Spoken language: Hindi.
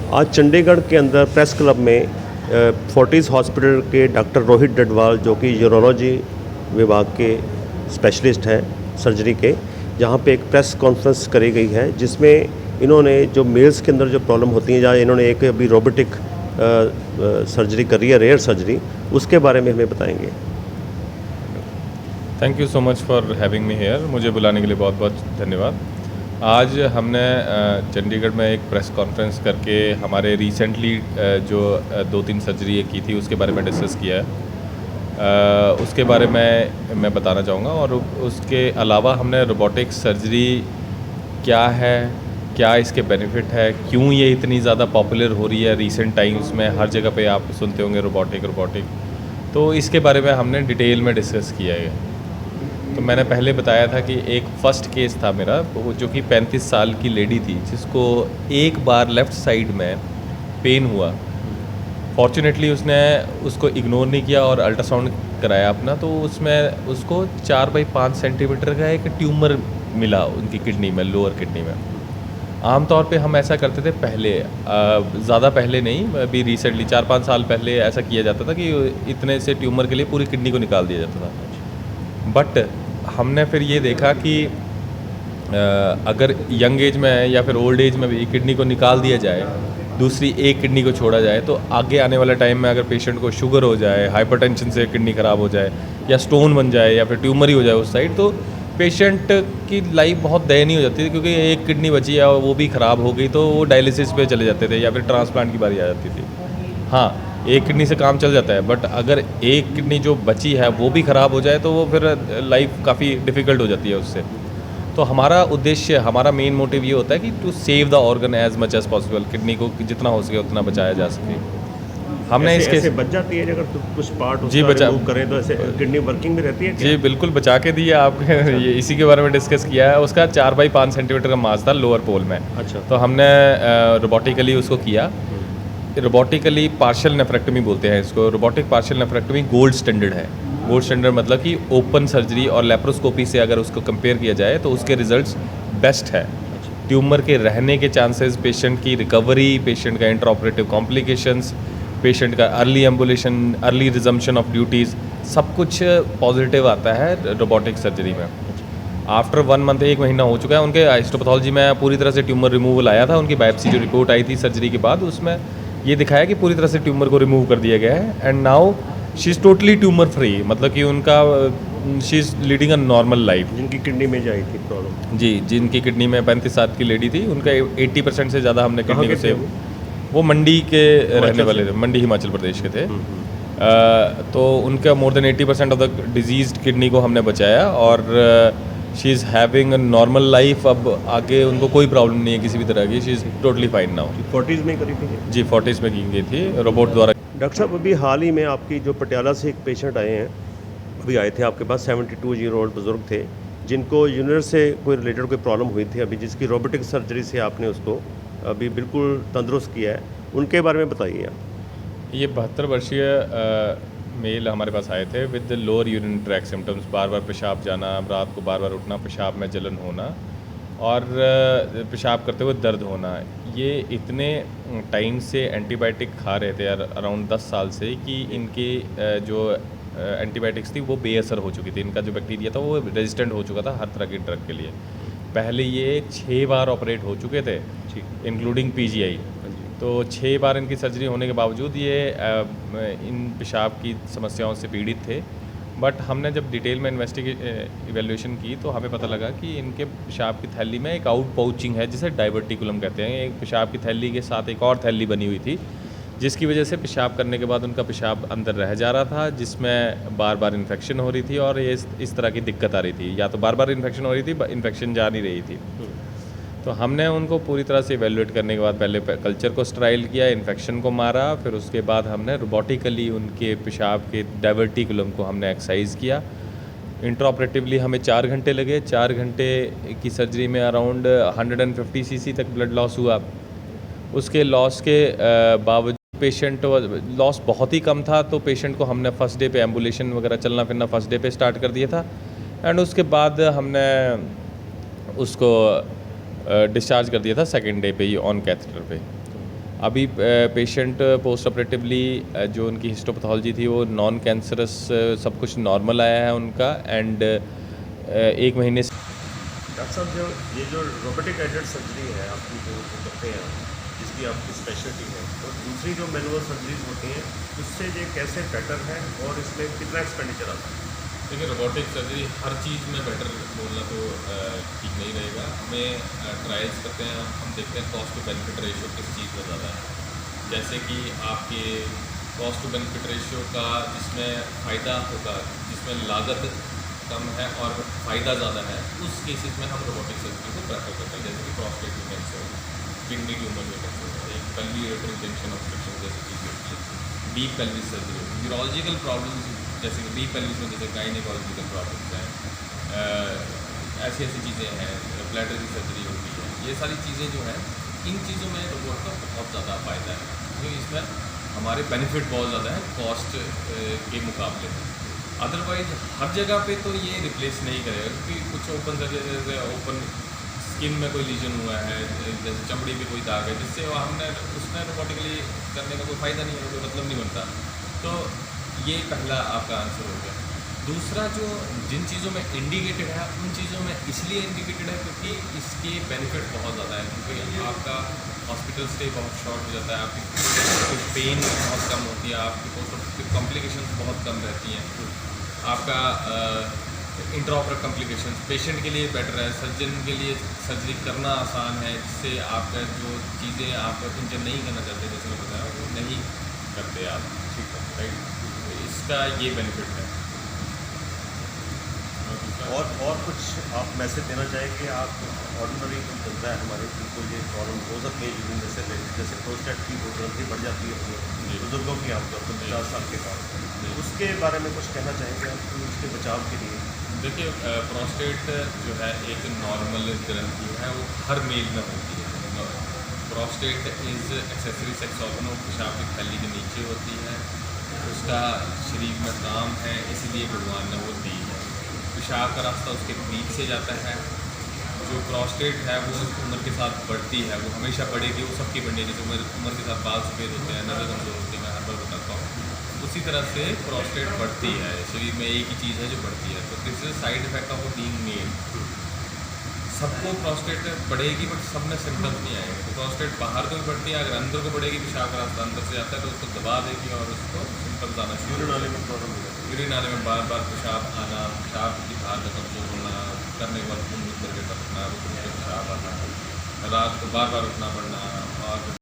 आज चंडीगढ़ के अंदर प्रेस क्लब में फोर्टिस हॉस्पिटल के डॉक्टर रोहित डडवाल जो कि यूरोलॉजी विभाग के स्पेशलिस्ट हैं सर्जरी के, जहां पे एक प्रेस कॉन्फ्रेंस करी गई है जिसमें इन्होंने जो मेल्स के अंदर जो प्रॉब्लम होती है, जहाँ इन्होंने एक अभी रोबोटिक सर्जरी करी है, रेयर सर्जरी, उसके बारे में हमें बताएंगे। Thank you so much for having me here. मुझे बुलाने के लिए बहुत बहुत धन्यवाद। आज हमने चंडीगढ़ में एक प्रेस कॉन्फ्रेंस करके हमारे रिसेंटली जो 2-3 सर्जरी की थी उसके बारे में डिस्कस किया है। उसके बारे में मैं बताना चाहूँगा, और उसके अलावा हमने रोबोटिक सर्जरी क्या है, क्या इसके बेनिफिट है, क्यों ये इतनी ज़्यादा पॉपुलर हो रही है रिसेंट टाइम्स में, हर जगह पे आप सुनते होंगे रोबोटिक, तो इसके बारे में हमने डिटेल में डिस्कस किया है। तो मैंने पहले बताया था कि एक फ़र्स्ट केस था मेरा, वो जो कि 35 साल की लेडी थी जिसको एक बार लेफ़्ट साइड में पेन हुआ। फॉर्चुनेटली उसने उसको इग्नोर नहीं किया और अल्ट्रासाउंड कराया अपना, तो उसमें उसको 4x5 सेंटीमीटर का एक ट्यूमर मिला उनकी किडनी में, लोअर किडनी में। आमतौर पे हम ऐसा करते थे पहले, ज़्यादा पहले नहीं, अभी रिसेंटली 4-5 साल पहले ऐसा किया जाता था कि इतने से ट्यूमर के लिए पूरी किडनी को निकाल दिया जाता था। बट हमने फिर ये देखा कि अगर यंग एज में या फिर ओल्ड एज में भी किडनी को निकाल दिया जाए, दूसरी एक किडनी को छोड़ा जाए, तो आगे आने वाले टाइम में अगर पेशेंट को शुगर हो जाए, हाइपरटेंशन से किडनी ख़राब हो जाए, या स्टोन बन जाए, या फिर ट्यूमर ही हो जाए उस साइड, तो पेशेंट की लाइफ बहुत दयनीय हो जाती थी, क्योंकि एक किडनी बची है और वो भी ख़राब हो गई तो वो डायलिसिस पे चले जाते थे या फिर ट्रांसप्लांट की बारी आ जाती थी। हाँ, एक किडनी से काम चल जाता है, बट अगर एक किडनी जो बची है वो भी ख़राब हो जाए तो वो फिर लाइफ काफ़ी डिफ़िकल्ट हो जाती है उससे। तो हमारा उद्देश्य, हमारा मेन मोटिव ये होता है कि to save the organ as much as possible, kidney को जितना हो सके उतना बचाया जा सके। हमने इसके ऐसे बच जाती है अगर कुछ पार्ट जी बचा करें तो ऐसे किडनी वर्किंग में रहती है क्या? जी बिल्कुल बचा के दिए आपके। ये इसी के बारे में डिस्कस किया है। उसका 4x5 सेंटीमीटर का मास था लोअर पोल में। अच्छा। तो हमने रोबोटिकली उसको किया। रोबोटिकली पार्शियल नेफ्रेक्टमी बोलते हैं इसको। Robotic partial nephrectomy gold standard है। गोल्ड स्टैंडर्ड मतलब कि ओपन सर्जरी और लेप्रोस्कोपी से अगर उसको कंपेयर किया जाए तो उसके रिजल्ट्स बेस्ट है। ट्यूमर के रहने के चांसेस, पेशेंट की रिकवरी, पेशेंट का इंट्राऑपरेटिव कॉम्प्लिकेशंस, पेशेंट का early ambulation, early resumption of duties, सब कुछ पॉजिटिव आता है रोबोटिक सर्जरी में। आफ्टर 1 मंथ, 1 महीना हो चुका है, उनके हिस्टोपैथोलॉजी में पूरी तरह से ट्यूमर रिमूवल आया था। उनकी बायोप्सी जो रिपोर्ट आई थी सर्जरी के बाद, उसमें ये दिखाया कि पूरी तरह से ट्यूमर को रिमूव कर दिया गया है। And now she is totally tumour free, मतलब कि उनका she is leading a normal life. जिनकी किडनी में जाई थी प्रॉब्लम, जी, जिनकी किडनी में 35 साल की लेडी थी, उनका 80% से ज़्यादा हमने किडनी में से, वो मंडी के रहने वाले थे, मंडी हिमाचल प्रदेश के थे। तो उनका more than 80% of the diseased kidney को हमने बचाया, और she is having a normal life. अब आगे उनको कोई प्रॉब्लम नहीं है किसी भी तरह की, she is totally fine now. Forties में करी थी जी, 40s में की गई थी रोबोट द्वारा। डॉक्टर साहब, अभी हाल ही में आपकी जो पटियाला से एक पेशेंट आए हैं, अभी आए थे आपके पास, 72 ईयर ओल्ड बुज़ुर्ग थे जिनको यूरिनरी से कोई रिलेटेड कोई प्रॉब्लम हुई थी, अभी जिसकी रोबोटिक सर्जरी से आपने उसको अभी बिल्कुल तंदुरुस्त किया है, उनके बारे में बताइए आप। ये 72 वर्षीय मेल हमारे पास आए थे with lower urine tract symptoms, बार बार पेशाब जाना, रात को बार बार उठना, पेशाब में जलन होना और पेशाब करते हुए दर्द होना। ये इतने टाइम से एंटीबायोटिक खा रहे थे, अराउंड 10 साल से, कि इनके जो एंटीबायोटिक्स थी वो बेअसर हो चुकी थी। इनका जो बैक्टीरिया था वो रेजिस्टेंट हो चुका था हर तरह के ड्रग के लिए। पहले ये 6 बार ऑपरेट हो चुके थे, इंक्लूडिंग PGI। तो 6 बार इनकी सर्जरी होने के बावजूद ये इन पेशाब की समस्याओं से पीड़ित थे। बट हमने जब डिटेल में इवेल्यूएशन की तो हमें पता लगा कि इनके पेशाब की थैली में एक आउट पाउचिंग है, जिसे डाइवर्टिकुलम कहते हैं। एक पेशाब की थैली के साथ एक और थैली बनी हुई थी, जिसकी वजह से पेशाब करने के बाद उनका पेशाब अंदर रह जा रहा था, जिसमें बार बार इन्फेक्शन हो रही थी और ये इस तरह की दिक्कत आ रही थी। या तो बार बार इन्फेक्शन हो रही थी, इन्फेक्शन जा नहीं रही थी। तो हमने उनको पूरी तरह से इवेल्युएट करने के बाद पहले कल्चर को स्ट्राइल किया, इन्फेक्शन को मारा, फिर उसके बाद हमने रोबोटिकली उनके पेशाब के डाइवर्टिकुलम को हमने एक्सरसाइज किया। इंट्राऑपरेटिवली हमें 4 घंटे लगे। 4 घंटे की सर्जरी में अराउंड 150 cc तक ब्लड लॉस हुआ। उसके लॉस के बावजूद पेशेंट लॉस बहुत ही कम था, तो पेशेंट को हमने फर्स्ट डे पे एम्बुलेशन वगैरह चलना फिरना फर्स्ट डे पे स्टार्ट कर दिया था। एंड उसके बाद हमने उसको डिस्चार्ज कर दिया था सेकेंड डे पे ही ऑन कैथेटर पे। अभी पेशेंट पोस्ट ऑपरेटिवली जो उनकी हिस्टोपैथोलॉजी थी वो नॉन कैंसरस सब कुछ नॉर्मल आया है उनका एंड 1 महीने से डॉक्टर साहब, जो ये जो रोबोटिक एडेड सर्जरी है आपकी जो करते हैं, जिसकी आपकी स्पेशलिटी है, तो दूसरी जो मैनुअल सर्जरीज होती हैं उससे ये कैसे बेटर है और इसमें कितना एक्सपेंडिचर आता है? देखिए रोबोटिक सर्जरी हर चीज़ में बेटर बोलना तो ठीक नहीं रहेगा। हमें ट्रायल्स करते हैं, हम देखते हैं कॉस्ट टू बेनिफिट रेशियो किस चीज़ में ज़्यादा है। जैसे कि आपके कॉस्ट टू बेनिफिट रेशियो का जिसमें फ़ायदा होगा, जिसमें लागत कम है और फ़ायदा ज़्यादा है, उस केसेस में हम रोबोटिक सर्जरी को प्रेफर करते हैं। जैसे कि प्रोस्टेट में कैंसर, किडनी ट्यूमर में कैंसर, एक पेल्विक यूरेटर जंक्शन ऑब्स्ट्रक्शन जैसी चीज़ होती है, deep pelvis surgery, neurological problems जैसे कि डीप पेल्विस में जैसे गायनेकोलॉजिकल प्रॉब्लम्स हैं, ऐसी ऐसी चीज़ें हैं, ब्लैडर की सर्जरी होती है। ये सारी चीज़ें जो हैं, इन चीज़ों में रोबोट का बहुत ज़्यादा फ़ायदा है, क्योंकि इसमें हमारे बेनिफिट बहुत ज़्यादा है कॉस्ट के मुकाबले में। अदरवाइज हर जगह पे तो ये रिप्लेस नहीं करेगा, क्योंकि कुछ ओपन सर्जरी जैसे ओपन स्किन में कोई लीजन हुआ है, जैसे चमड़ी पे कोई दाग है, जिससे हमने उसमें रोबोटिकली करने का कोई फ़ायदा नहीं है, कोई मतलब नहीं बनता। तो ये पहला आपका आंसर हो गया। दूसरा, जो जिन चीज़ों में इंडिकेटेड है उन चीज़ों में इसलिए इंडिकेटेड है क्योंकि इसके बेनिफिट बहुत ज़्यादा है, क्योंकि आपका हॉस्पिटल स्टे बहुत शॉर्ट हो जाता है, आपकी पेन बहुत कम होती है, आपकी पोस्ट कॉम्प्लिकेशंस बहुत कम रहती हैं, आपका इंट्राऑपरेटिव कॉम्प्लिकेशंस पेशेंट के लिए बेटर है, सर्जन के लिए सर्जरी करना आसान है, जिससे आपका जो चीज़ें आप इंजन नहीं करना चाहते, जैसे मैं बताया, वो नहीं करते आप। ठीक है, राइट। तो इसका ये बेनिफिट है। और कुछ आप मैसेज देना चाहें कि आप ऑर्डिनरी जो जनता है हमारे, जिनको ये प्रॉब्लम हो सकती है, जैसे प्रोस्टेट की ग्रंथि बढ़ जाती है बुजुर्गों की, आमतौर पर 50 साल के बाद, उसके बारे में कुछ कहना चाहेंगे आप उसके बचाव के लिए? देखिए प्रोस्टेट जो है एक नॉर्मल ग्रंथि है, वो हर मेल में होती है। Prostate is accessory sex organ, वो पेशाब की थैली के नीचे होती है, उसका शरीर में काम है, इसलिए भगवान ने वो दी है। पेशाब का रास्ता उसके बीच से जाता है। जो प्रोस्टेट है वो उम्र के साथ बढ़ती है, वो हमेशा बढ़ेगी, वो सबकी बढ़ेगी। जैसे उम्र के साथ बाल सफ़ेद होते हैं, नज़र कमज़ोर होती है, मैं हर बार बताता हूँ, उसी तरह से प्रोस्टेट बढ़ती है। शरीर में एक ही चीज़ है जो बढ़ती है, तो this is side effect of being male. सबको प्रोस्टेट बढ़ेगी बट सब में सिम्टम्स नहीं आएंगे। तो प्रोस्टेट बाहर को भी बढ़ती है, अगर अंदर को बढ़ेगी, पेशाब का रास्ता अंदर से जाता है, तो उसको दबा देगी और उसको सिम्टम्स आना शुरू यूरिन नाली में प्रॉब्लम हो जाती है। यूरिन नाली में बार बार पेशाब आना, पेशाब की बाहर का कमजोर होना, करने के बाद खून करके टपकना, पेशाब आना, रात को बार बार उठना पड़ना, और